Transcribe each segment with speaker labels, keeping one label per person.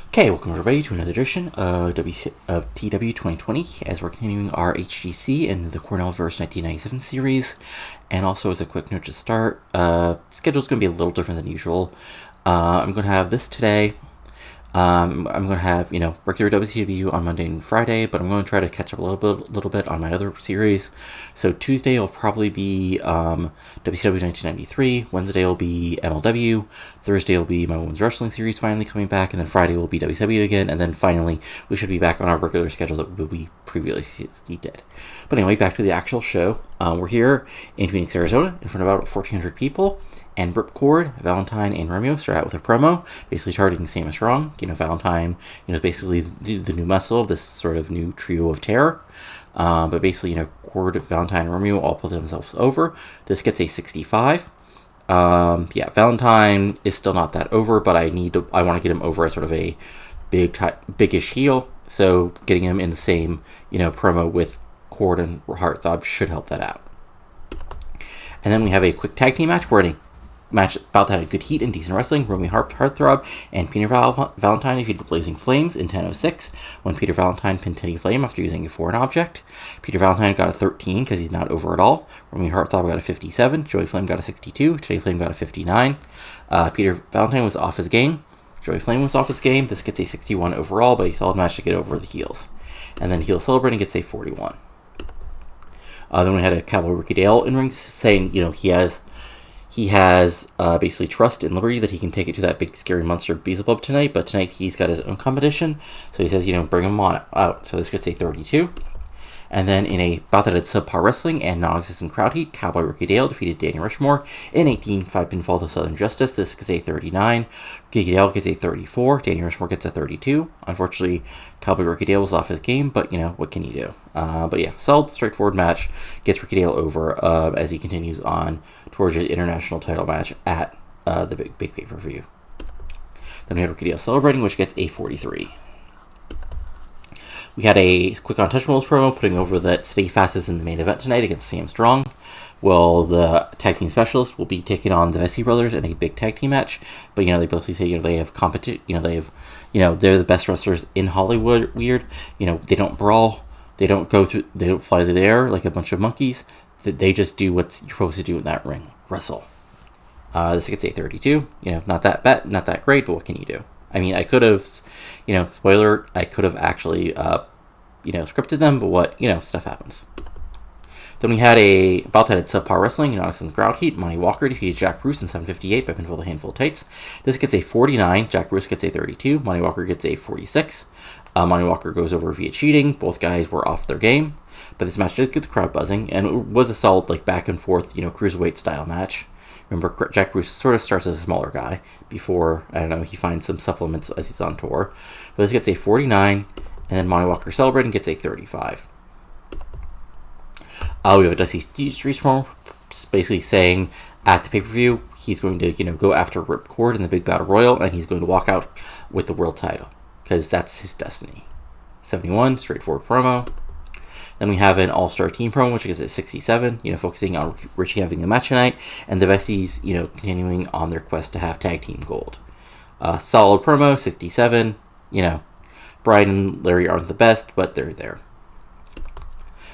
Speaker 1: Okay, welcome everybody to another edition of TEW 2020 as we're continuing our HGC in the Cornellverse 1997 series. And also, as a quick note to start, schedule's going to be a little different than usual. I'm going to have this today. I'm going to have, regular WCW on Monday and Friday, but I'm going to try to catch up a little bit on my other series. So Tuesday will probably be WCW 1993. Wednesday will be MLW. Thursday will be my women's wrestling series finally coming back, and then Friday will be WCW again, and then finally we should be back on our regular schedule that we previously did. But anyway, back to the actual show. We're here in Phoenix, Arizona, in front of about 1,400 people. And Ripcord, Valentine, and Romeo start out with a promo, basically targeting Samus Strong. Valentine, is basically the new muscle of this sort of new trio of terror. But basically, Cord, Valentine, and Romeo all put themselves over. This gets a 65. Valentine is still not that over, but I want to get him over as sort of a biggish heel. So getting him in the same, promo with Cord and Heartthrob should help that out. And then we have a quick tag team match where match about that had good heat and decent wrestling. Romeo Heartthrob and Peter Valentine defeated Blazing Flames in 10:06 when Peter Valentine pinned Teddy Flame after using a foreign object. Peter Valentine got a 13 because he's not over at all. Romeo Heartthrob got a 57. Joey Flame got a 62. Teddy Flame got a 59. Peter Valentine was off his game. Joey Flame was off his game. This gets a 61 overall, but he solid match to get over the heels. And then heel celebrating gets a 41. Then we had a Cowboy Ricky Dale in rings saying, he has basically trust in Liberty that he can take it to that big scary monster Beelzebub tonight, but tonight he's got his own competition, so he says, bring him on out. So this gets a 32. And then in a bout that had subpar wrestling and non-existent crowd heat, Cowboy Ricky Dale defeated Danny Rushmore in 18-5 pinfall to Southern Justice. This gets a 39. Ricky Dale gets a 34. Danny Rushmore gets a 32. Unfortunately, Cowboy Ricky Dale was off his game, but, what can you do? Solid, straightforward match. Gets Ricky Dale over as he continues on towards his international title match at the big pay-per-view. Then we had Ricky Dale celebrating, which gets a 43. We had a quick Untouchables promo putting over that Stay Fast is in the main event tonight against Sam Strong. Well, the tag team specialists will be taking on the Vese brothers in a big tag team match. But, they basically say, they have competition, they have, they're the best wrestlers in Hollyweird. They don't brawl. They don't fly through the air like a bunch of monkeys. They just do what you're supposed to do in that ring. Wrestle. This gets a 32. Not that bad, not that great, but what can you do? I mean, I could have, spoiler, I could have actually, scripted them, but what, stuff happens. Then we had a bout that had subpar wrestling in Addison's crowd heat. Monty Walker defeated Jack Bruce in 7:58 by pinfall to handful of tights. This gets a 49. Jack Bruce gets a 32. Monty Walker gets a 46. Monty Walker goes over via cheating. Both guys were off their game. But this match did get the crowd buzzing, and it was a solid, back and forth, Cruiserweight style match. Remember, Jack Bruce sort of starts as a smaller guy before, he finds some supplements as he's on tour. But this gets a 49, and then Monty Walker celebrating gets a 35. We have a Dusty Streets promo basically saying at the pay-per-view he's going to, go after Ripcord in the big battle royal, and he's going to walk out with the world title, because that's his destiny. 71, straightforward promo. Then we have an all-star team promo, which is at 67, focusing on Richie having a match tonight, and the Veses, continuing on their quest to have tag team gold. Solid promo, 67, Brian and Larry aren't the best, but they're there.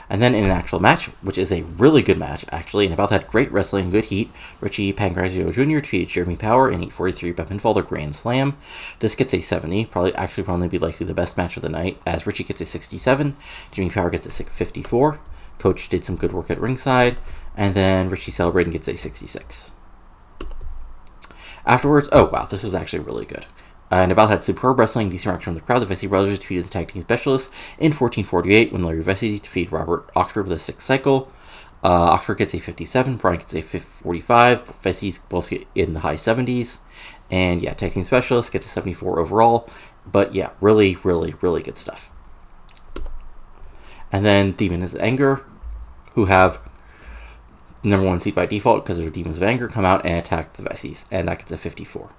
Speaker 1: And then in an actual match, which is a really good match, actually, and about that great wrestling, good heat, Richie Pancrazio Jr. defeated Jeremy Power in 8:43 by pinfall to Grand Slam. This gets a 70, probably be likely the best match of the night, as Richie gets a 67, Jeremy Power gets a 54, Coach did some good work at ringside, and then Richie celebrating gets a 66. Afterwards, this was actually really good. And about had superb wrestling, decent reaction from the crowd. The Vese brothers defeated the tag team specialists in 14:48 when Larry Vese defeated Robert Oxford with a 6 cycle. Oxford gets a 57, Brian gets a 45, Veses both in the high 70s. And tag team specialist gets a 74 overall. But really, really, really good stuff. And then Demons of Anger, who have number 1 seed by default because they're Demons of Anger, come out and attack the Veses. And that gets a 54.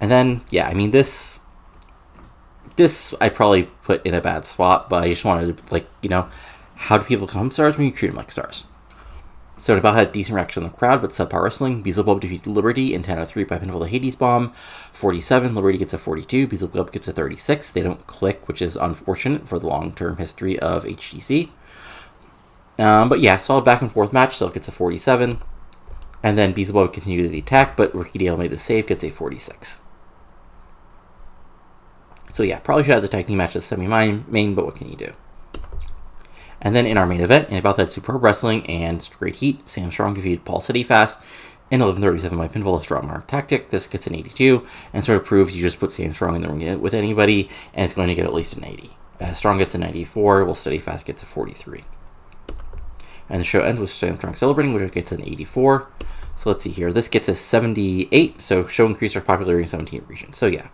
Speaker 1: And then, this I probably put in a bad spot, but I just wanted to, how do people become stars when you treat them like stars? So Nepal had decent reaction on the crowd, but subpar wrestling. Beelzebub defeated Liberty in 10:03 by pinfall to Hades Bomb. 47, Liberty gets a 42, Beelzebub gets a 36. They don't click, which is unfortunate for the long-term history of HGC. But yeah, solid back and forth match, still gets a 47. And then Beelzebub continued the attack, but Ricky Dale made the save, gets a 46. So yeah, probably should have the tag team match as semi-main, but what can you do? And then in our main event, in about that superb wrestling and great heat, Sam Strong defeated Paul City Fast in 11:37 by pinfall, a strong arm tactic. This gets an 82, and sort of proves you just put Sam Strong in the ring with anybody, and it's going to get at least an 80. Strong gets a 94, while Steady Fast gets a 43. And the show ends with Sam Strong celebrating, which gets an 84. So let's see here. This gets a 78, so show increased our popularity in 17 regions. So yeah.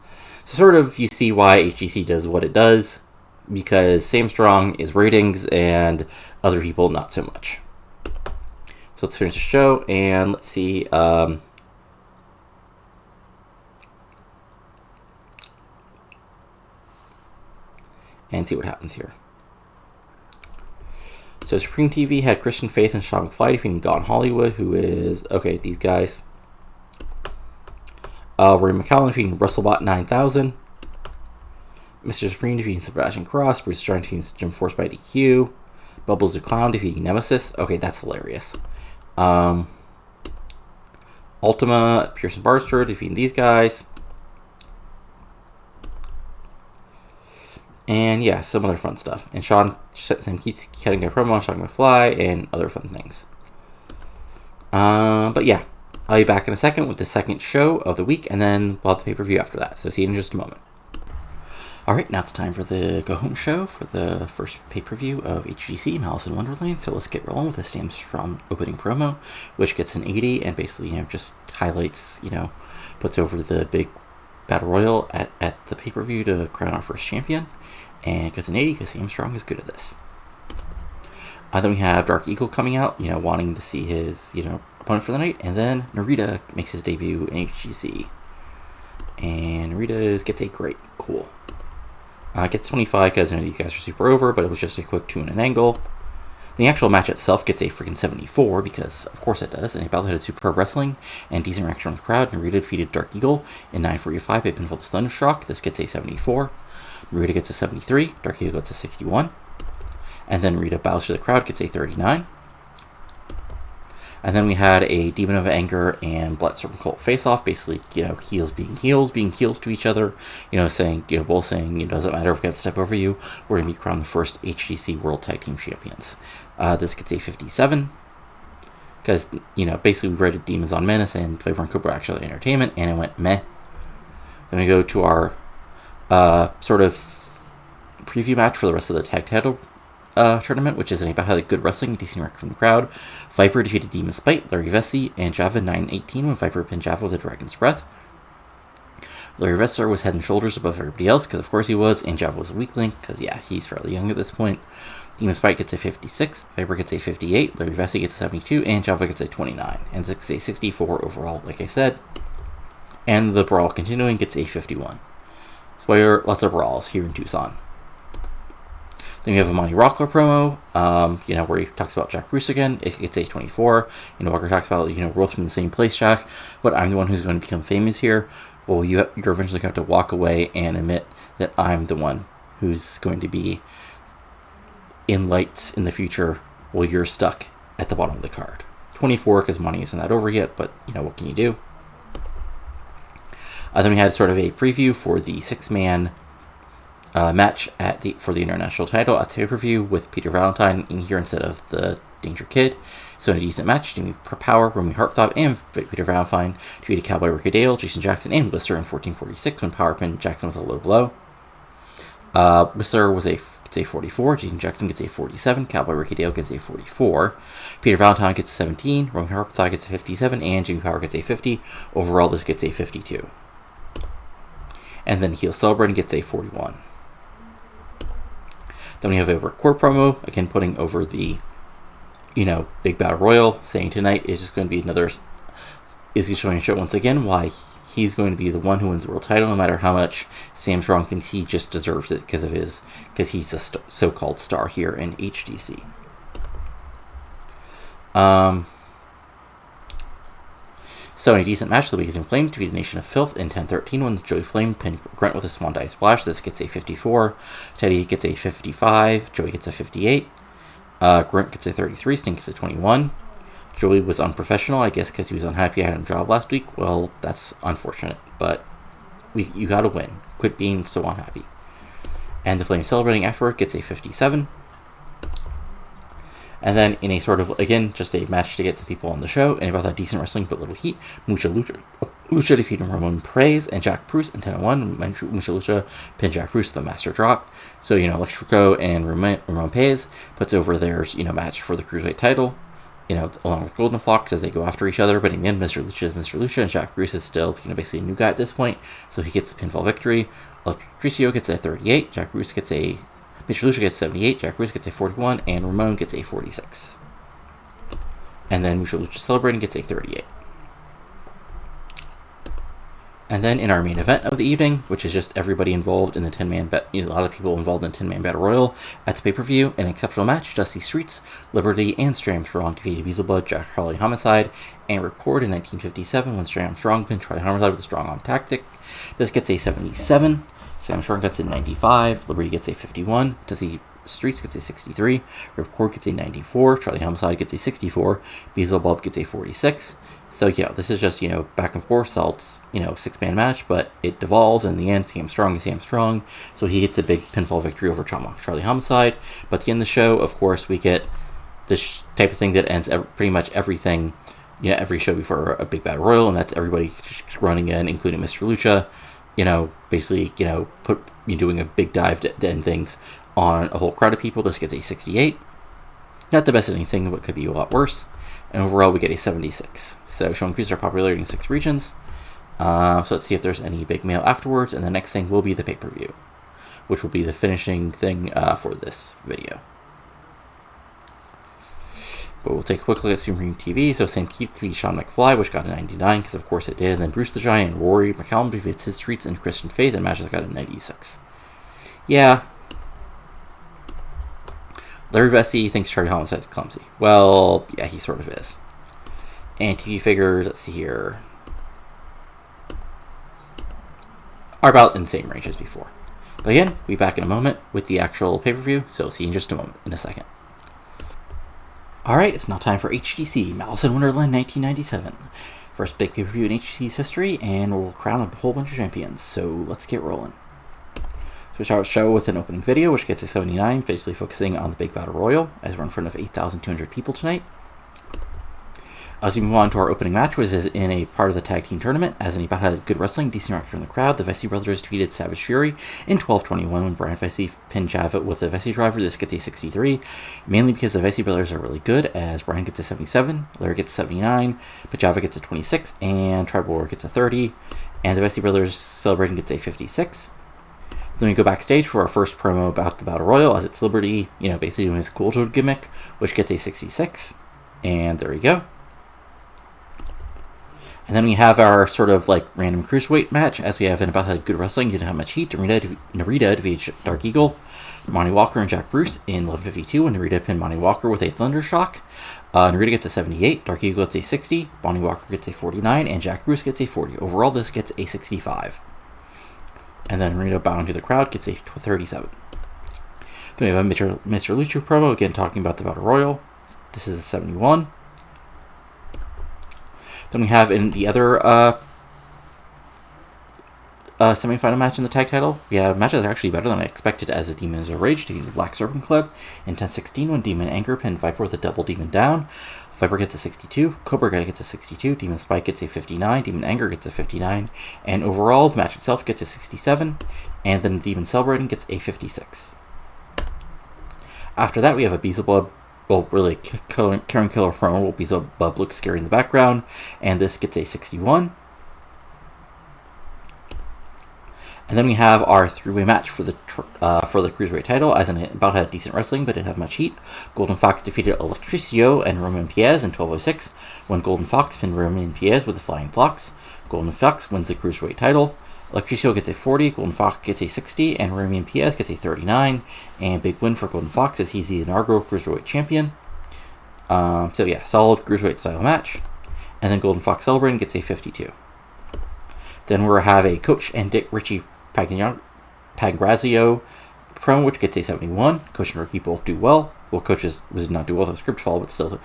Speaker 1: So sort of you see why HGC does what it does, because Sam Strong is ratings and other people not so much. So let's finish the show and let's see. And see what happens here. So Supreme TV had Christian Faith and Sean McFly defeating Gone Hollywood, who is, okay, these guys. Rory McCallum defeating WrestleBot 9000. Mr. Supreme defeating Sebastian Cross. Bruce Strong defeating Jim Force by DQ. Bubbles the Clown defeating Nemesis. Okay, that's hilarious. Ultima, Pearson Barster defeating these guys. And yeah, some other fun stuff. And Sean keeps cutting a promo on Sean McFly and other fun things. But yeah, I'll be back in a second with the second show of the week, and then we'll have the pay-per-view after that. So see you in just a moment. Alright, now it's time for the go-home show for the first pay-per-view of HGC, Malice in Wonderland. So let's get rolling with the Sam Strong opening promo, which gets an 80 and basically, just highlights, puts over the big battle royal at the pay-per-view to crown our first champion. And gets an 80 because Sam Strong is good at this. Then we have Dark Eagle coming out, wanting to see his, opponent for the night. And then Narita makes his debut in HGC. And Narita gets a great, cool. Gets 25 because these guys are super over, but it was just a quick 2 and an angle. The actual match itself gets a freaking 74 because, of course, it does. And Battle had superb wrestling and decent reaction from the crowd. Narita defeated Dark Eagle in 9:45 by pinfall to Thundershock. This gets a 74. Narita gets a 73. Dark Eagle gets a 61. And then Narita bows to the crowd, gets a 39. And then we had a Demon of Anger and Blood Serpent Cult face-off, basically, heels being heels to each other, saying, both saying, doesn't matter if we have to step over you, we're going to be crowned the first HGC World Tag Team Champions. This gets a 57, because, basically we rated Demons on Menace and Viper and Cobra actually Entertainment, and it went meh. Then we go to our sort of preview match for the rest of the tag title tournament, which is about how good wrestling, decent record from the crowd. Viper defeated Demon Spite, Larry Vesey, and Java 9:18 when Viper pinned Java with a Dragon's Breath. Larry Vesey was head and shoulders above everybody else, because of course he was, and Java was a weak link, because yeah, he's fairly young at this point. Demon Spite gets a 56, Viper gets a 58, Larry Vesey gets a 72, and Java gets a 29, and it's a 64 overall, like I said. And the brawl continuing gets a 51. So there are lots of brawls here in Tucson. Then we have a Monty Rockler promo, where he talks about Jack Bruce again. It gets a 24. Walker talks about, we're both from the same place, Jack, but I'm the one who's going to become famous here. Well, you're eventually going to have to walk away and admit that I'm the one who's going to be in lights in the future while you're stuck at the bottom of the card. 24, because Monty isn't that over yet, but, what can you do? Then we had sort of a preview for the 6-man match for the international title at the pay-per-view with Peter Valentine in here instead of the Danger Kid. So in a decent match, Jimmy Power, Romy Hartthop, and Peter Valentine defeated Cowboy Ricky Dale, Jason Jackson, and Whistler in 14:46 when Power pinned Jackson with a low blow. Whistler gets a 44, Jason Jackson gets a 47, Cowboy Ricky Dale gets a 44, Peter Valentine gets a 17, Romy Hartthop gets a 57, and Jimmy Power gets a 50. Overall, this gets a 52. And then Heel Celebrating gets a 41. Then we have a record promo, again putting over the, big battle royal, saying tonight is just going to be is he showing a show once again why he's going to be the one who wins the world title, no matter how much Sam Strong thinks he just deserves it because he's a so-called star here in HGC. So in a decent match, the Weekends in Flames defeated Nation of Filth in 10-13 when Joey Flame pinned Grunt with a Swan Dive Splash. This gets a 54. Teddy gets a 55. Joey gets a 58. Grunt gets a 33. Stink gets a 21. Joey was unprofessional, I guess, because he was unhappy I had him job last week. Well, that's unfortunate, but you gotta win. Quit being so unhappy. And the Flame celebrating afterward gets a 57. And then in a sort of, again, just a match to get some people on the show, and about that decent wrestling but little heat, Mucha Lucha defeated Ramon Perez and Jack Bruce in 10-01. Mucha Lucha pinned Jack Bruce the master drop. So, Electrico and Ramon Perez puts over their, match for the Cruiserweight title, along with Golden Fox as they go after each other. But in the end, Mr. Lucha is Mr. Lucha, and Jack Bruce is still, basically a new guy at this point. So he gets the pinfall victory. Electricio gets a 38. Jack Bruce gets a... Mr. Lucha gets 78, Jack Bruce gets a 41, and Ramon gets a 46. And then Mr. Lucha celebrating gets a 38. And then in our main event of the evening, which is just everybody involved in the 10-man a lot of people involved in the 10-man battle royal at the pay-per-view, an exceptional match. Dusty Streets, Liberty, and Stray Armstrong defeated Beelzebub, Jack Harley Homicide, and Record in 1957 when Stray Armstrong pinned Charlie Homicide with a strong arm tactic. This gets a 77. Sam Strong gets a 95, Liberty gets a 51, Dusty Streets gets a 63, Ripcord gets a 94, Charlie Homicide gets a 64, Beelzebub gets a 46. So, this is just, back and forth, Salt's, 6-man match, but it devolves, and in the end, Sam Strong is Sam Strong, so he gets a big pinfall victory over Charlie Homicide. But at the end of the show, of course, we get this type of thing that ends pretty much everything, every show before a big battle royal, and that's everybody running in, including Mr. Lucha, basically, doing a big dive to end things on a whole crowd of people. This gets a 68. Not the best at anything, but could be a lot worse. And overall, we get a 76. So, showing Cruiser popularity in 6 regions. So, let's see if there's any big mail afterwards. And the next thing will be the pay-per-view, which will be the finishing thing for this video. But we'll take a quick look at Supreme TV. So Sam Keith defeats Sean McFly, which got a 99, because of course it did. And then Bruce the Giant and Rory McCallum defeats His Streets and Christian Faith in matches that got a 96. Yeah. Larry Vesey thinks Charlie Homicide is clumsy. Well, yeah, he sort of is. And TV figures, let's see here, are about in the same range as before. But again, we'll be back in a moment with the actual pay-per-view, so see you in just a moment, in a second. Alright, it's now time for HGC Malice in Wonderland 1997. First big pay-per-view in HGC's history, and we'll crown a whole bunch of champions, so let's get rolling. So we start the show with an opening video, which gets a 79, basically focusing on the big battle royal, as we're in front of 8,200 people tonight. As we move on to our opening match, which is in a part of the tag team tournament, as any bout had good wrestling, decent actor in the crowd, the Vesey brothers defeated Savage Fury in 12-21 when Brian Vesey pinned Java with the Vesey driver. This gets a 63, mainly because the Vesey brothers are really good, as Brian gets a 77, Larry gets a 79, but Java gets a 26, and Tribal War gets a 30, and the Vesey brothers celebrating gets a 56. Then we go backstage for our first promo about the Battle Royal, as it's Liberty, basically doing his Cool Toad gimmick, which gets a 66, and there we go. And then we have our sort of random cruiserweight match, as we have in about how good wrestling didn't have much heat. Narita defeated Dark Eagle, Monty Walker, and Jack Bruce in 11:52 when Narita pinned Monty Walker with a Thunder Shock. Narita gets a 78, Dark Eagle gets a 60, Monty Walker gets a 49, and Jack Bruce gets a 40. Overall, this gets a 65. And then Narita bound to the crowd gets a 37. Then we have a Mr. Lucha promo, again talking about the Battle Royal. This is a 71. Then we have in the other semifinal match in the tag title, we have matches that are actually better than I expected, as the Demons of Rage defeated the Black Serpent Club in 10-16 when Demon Anger pinned Viper with a double Demon down. Viper gets a 62, Cobra Guy gets a 62, Demon Spike gets a 59, Demon Anger gets a 59, and overall the match itself gets a 67, and then Demon Celebrating gets a 56. After that, we have a Beelzebub, really Karen Killer promo, where Beelzebub looks scary in the background, and this gets a 61. And then we have our three-way match for the Cruiserweight title, as in it about had decent wrestling, but didn't have much heat. Golden Fox defeated Electricio and Roman Piez in 12:06, when Golden Fox pinned Roman Piez with the Flying Fox. Golden Fox wins the Cruiserweight title. Electricio gets a 40, Golden Fox gets a 60, and Roman Piez gets a 39. And big win for Golden Fox, as he's the inaugural Cruiserweight champion. So yeah, solid Cruiserweight style match. And then Golden Fox celebrating gets a 52. Then we'll have a Coach and Dick Richie Pangrazio promo, which gets a 71. Coach and Ricky both do well. Well, Coach was not do well with the script fall, but still, the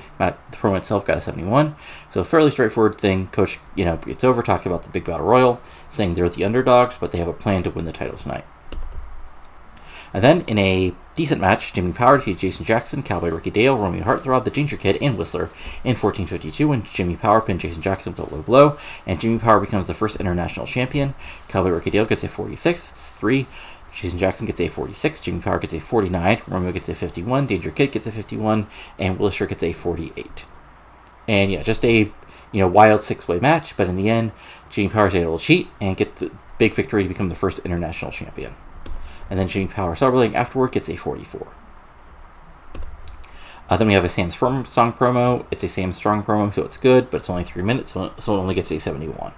Speaker 1: promo itself got a 71. So, fairly straightforward thing. Coach, gets over talking about the Big Battle Royal, saying they're the underdogs, but they have a plan to win the title tonight. And then, in a decent match, Jimmy Power defeated Jason Jackson, Cowboy Ricky Dale, Romeo Heartthrob, The Ginger Kid, and Whistler in 14:52 when Jimmy Power pinned Jason Jackson with a low blow, and Jimmy Power becomes the first international champion. Cowboy Ricky Dale gets a 46, it's 3. Jason Jackson gets a 46, Jimmy Power gets a 49, Romeo gets a 51, Danger Kid gets a 51, and Whistler gets a 48. And yeah, just a wild 6-way match, but in the end, Jimmy Power is able to cheat and get the big victory to become the first international champion. And then Jimmy Power celebrating afterward gets a 44. Then we have a Sam Strong promo. It's a Sam Strong promo, so it's good, but it's only 3 minutes, so it only gets a 71.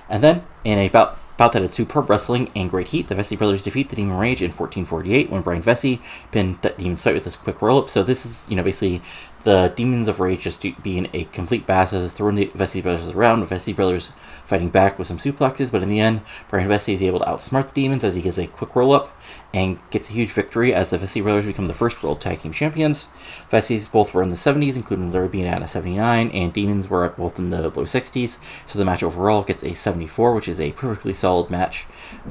Speaker 1: And then, in a bout that had superb wrestling and great heat, the Vesey brothers defeat the Demon Rage in 14:48 when Brian Vesey pinned Demon's Fight with a quick roll-up. So this is, basically the Demons of Rage just being a complete badass, throwing the Vesey brothers around, with Vesey brothers fighting back with some suplexes, but in the end, Brian Vesey is able to outsmart the Demons as he gets a quick roll-up and gets a huge victory as the Vesey brothers become the first World Tag Team Champions. Veseys both were in the 70s, including Larry being at a 79, and Demons were both in the low 60s, so the match overall gets a 74, which is a perfectly solid match.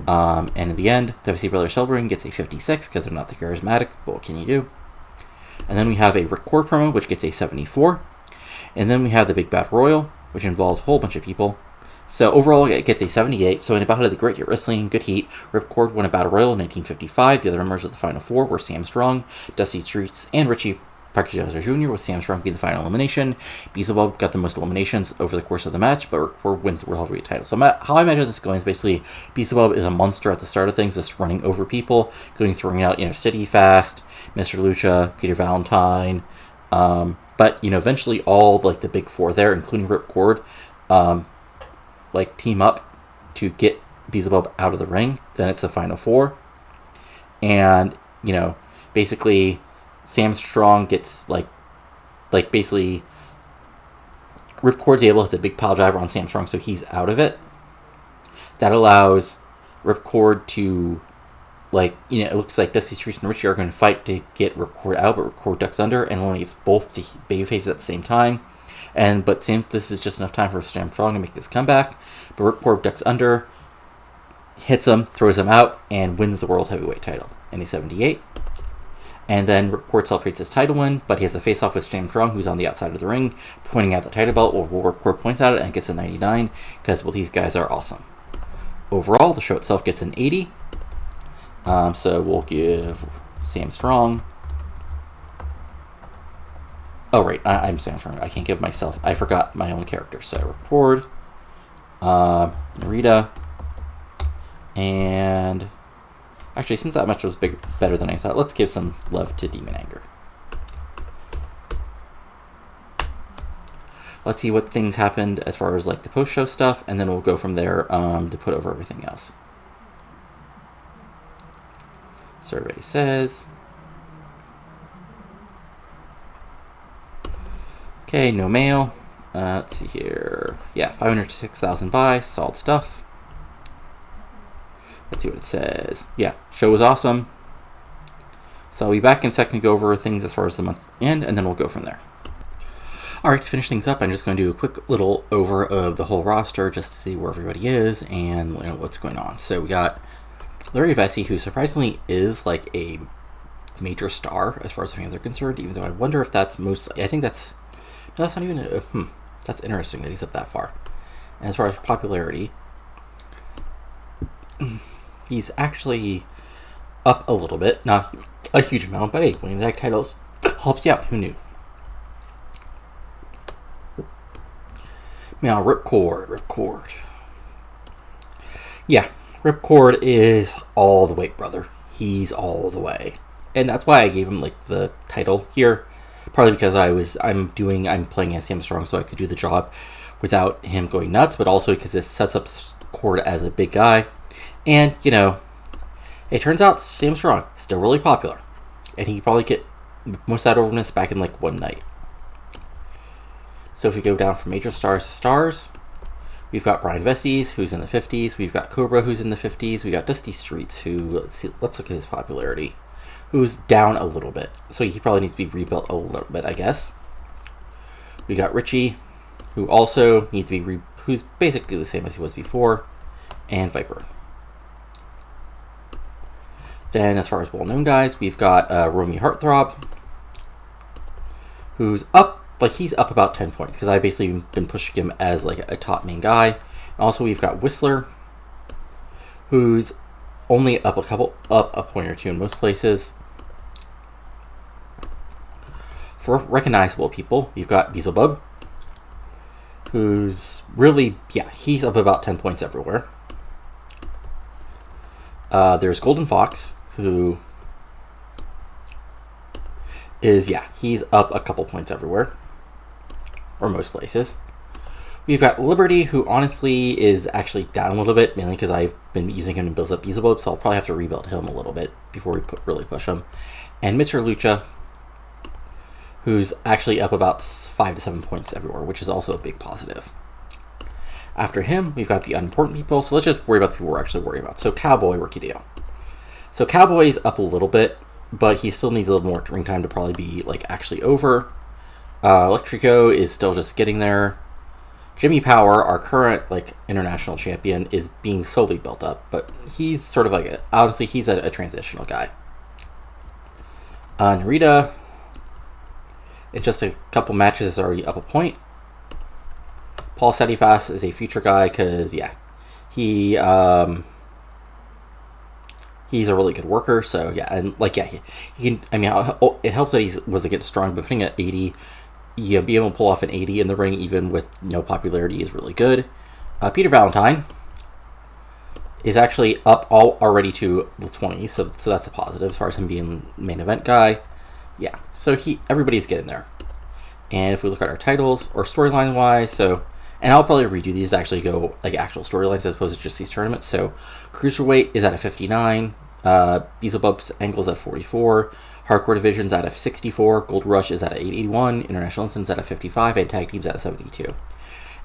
Speaker 1: And in the end, the Vesey brothers celebrating gets a 56, because they're not the charismatic, but what can you do? And then we have a Rip Cord promo, which gets a 74. And then we have the Big Bad Royal, which involves a whole bunch of people. So overall, it gets a 78. So in a bout of the Great Hit Wrestling, good heat, Rip Cord won a Battle Royal in 1955. The other members of the Final Four were Sam Strong, Dusty Streets, and Richie Parker Jr., with Sam Strong being the final elimination. Beelzebub got the most eliminations over the course of the match, but Rip Cord wins the World Heavyweight title. So how I imagine this going is basically Beelzebub is a monster at the start of things, just running over people, including throwing out, Steady Fast, Mr. Lucha, Peter Valentine. But, eventually all, the big four there, including Rip Cord, team up to get Beelzebub out of the ring. Then it's the Final Four. And, basically Sam Strong gets, basically Rip Cord's able to hit the big pile driver on Sam Strong, so he's out of it. That allows Rip Cord to, it looks like Dusty Streets and Richie are going to fight to get Rip Cord out, but Rip Cord ducks under and only gets both the baby faces at the same time. But this is just enough time for Sam Strong to make this comeback. But Rip Cord ducks under, hits him, throws him out, and wins the World Heavyweight title in a 78. And then Rip Cord celebrates his title win, but he has a face-off with Sam Strong, who's on the outside of the ring, pointing at the title belt, while Rip Cord points at it and gets a 99, because, these guys are awesome. Overall, the show itself gets an 80. So we'll give Sam Strong... Oh, right, I'm Sam Strong. I can't give myself... I forgot my own character. So Record, Narita, and... Actually, since that match was better than I thought, let's give some love to Demon Anger. Let's see what things happened as far as, the post-show stuff, and then we'll go from there to put over everything else. Survey says... Okay, no mail. Let's see here. Yeah, 506,000 buys. Solid stuff. Let's see what it says. Yeah, show was awesome. So I'll be back in a second to go over things as far as the month end, and then we'll go from there. Alright, to finish things up, I'm just going to do a quick little over of the whole roster just to see where everybody is and what's going on. So we got Larry Vesey, who surprisingly is a major star as far as the fans are concerned, even though I wonder if that's mostly... I think that's... No, that's not even... That's interesting that he's up that far. And as far as popularity... He's actually up a little bit, not a huge amount, but hey, winning the tag titles helps you out. Who knew? Now, Rip Cord. Yeah, Rip Cord is all the way, brother. He's all the way. And that's why I gave him, the title here. Partly because I'm playing as Sam Strong, so I could do the job without him going nuts, but also because this sets up Cord as a big guy. And, it turns out Sam Strong is still really popular. And he could probably get most of that overness back in, one night. So if we go down from major stars to stars, we've got Brian Vesey's, who's in the 50s. We've got Cobra, who's in the 50s. We got Dusty Streets, who, let's look at his popularity, who's down a little bit. So he probably needs to be rebuilt a little bit, I guess. We got Richie, who also needs to be, who's basically the same as he was before, and Viper. Then as far as well-known guys, we've got Romy Heartthrob, who's up, like he's up about 10 points, because I basically been pushing him as like a top main guy. And also we've got Whistler, who's only up a point or two in most places. For recognizable people, we've got Beelzebub, who's really, yeah, he's up about 10 points everywhere. There's Golden Fox, who is, yeah, he's up a couple points everywhere, or most places. We've got Liberty, who honestly is actually down a little bit, mainly because I've been using him to build up Beelzebub, so I'll probably have to rebuild him a little bit before we really push him. And Mr. Lucha, who's actually up about 5 to 7 points everywhere, which is also a big positive. After him, we've got the unimportant people, so let's just worry about the people we're actually worried about. So Cowboy, rookie deal. So Cowboy's up a little bit, but he still needs a little more ring time to probably be like actually over. Electrico is still just getting there. Jimmy Power, our current like international champion, is being slowly built up, but he's sort of like honestly he's a transitional guy. Narita, in just a couple matches, is already up a point. Paul Sedifast is a future guy because yeah, he's a really good worker. So yeah, and like yeah, he can. I mean, it helps that he was against strong, but putting at 80, being able to pull off an 80 in the ring even with no popularity is really good. Peter Valentine is actually up already to the 20, so that's a positive as far as him being main event guy. Yeah, so everybody's getting there. And if we look at our titles or storyline wise, so. And I'll probably redo these to actually go like actual storylines as opposed to just these tournaments. So Cruiserweight is at a 59, Beelzebub's Angle's at 44, Hardcore Division's at a 64, Gold Rush is at a 81, International Instance at a 55, and Tag Team's at a 72.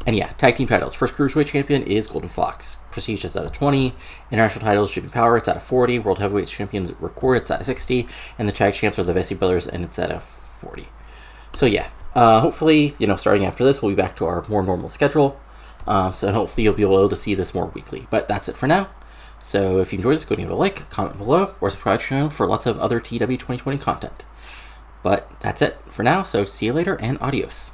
Speaker 1: And yeah, Tag Team titles. First Cruiserweight champion is Golden Fox. Prestige is at a 20, International titles, Jimmy Power, it's at a 40, World Heavyweight Champions Record, it's at a 60, and the Tag Champs are the Vesey Brothers, and it's at a 40. So yeah. Hopefully, starting after this, we'll be back to our more normal schedule. So hopefully you'll be able to see this more weekly. But that's it for now. So if you enjoyed this, go and give it a like, comment below, or subscribe to the channel for lots of other TEW 2020 content. But that's it for now, so see you later, and adios.